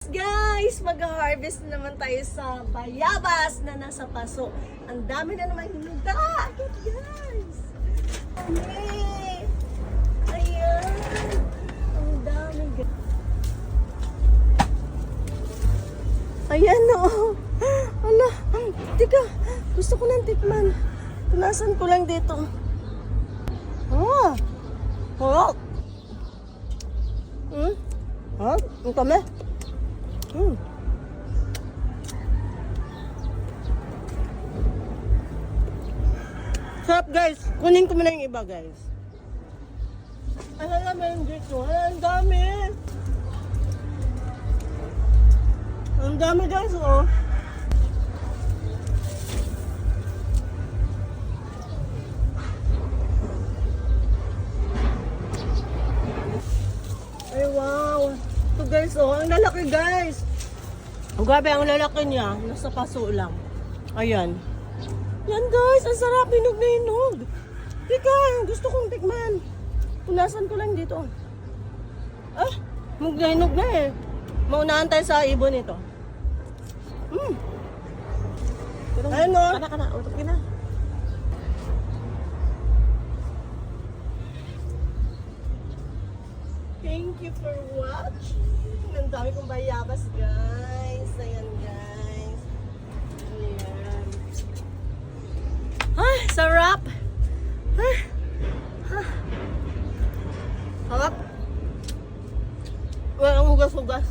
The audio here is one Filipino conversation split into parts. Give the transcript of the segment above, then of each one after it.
Guys, mag-harvest na naman tayo sa bayabas na nasa paso. Ang dami na naman hinuga. Look guys! Dami! Ayan! Ang dami guys. Ayan o! Ala! Tika! Gusto ko ng tikman. Tunasan ko lang dito. Ah! Harap! Harap? Ang kami? Sarap guys. Kunin ko muna yung iba guys. Ano naman dito? Ang dami. Ang dami guys oh. Ay wow. Ito guys oh. Ang lalaki guys. Ang grabe, ang lalaki niya. Nasa paso lang. Ayan. Yan guys, ang sarap. Hinog na hinog. Tika, gusto kong tikman. Punasan ko lang dito. Ah, hinog na eh. Maunahan tayo sa ibon ito. Ayan o. Kana, utok na. Thank you for watching. Ang dami kong bayabas guys. Ayan guys. Ayan. Ay, sarap. Harap. Walang hugas-hugas.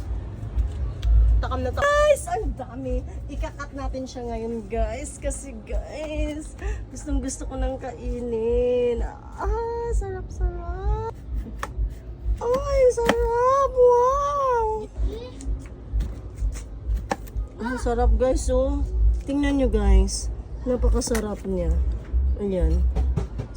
Takam na takam. Guys, ang dami. Ikakat natin siya ngayon guys. Kasi guys, gustong gusto ko nang kainin. Ah, sarap-sarap. Ay, sarap! Wow! Ang sarap guys, oh. Tingnan nyo guys. Napakasarap niya. Ayan.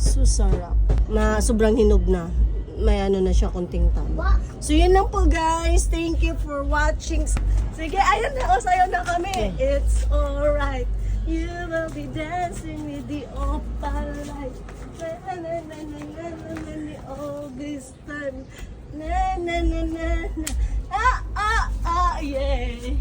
So sarap. Na sobrang hinog na. May ano na siya, konting tama. So yun lang po guys. Thank you for watching. Sige, ayun na. Sayo na kami. It's alright. You will be dancing with the opalite. Na na na na na na na na all this time. Na na na na na. Ah, ah, ah, yeah.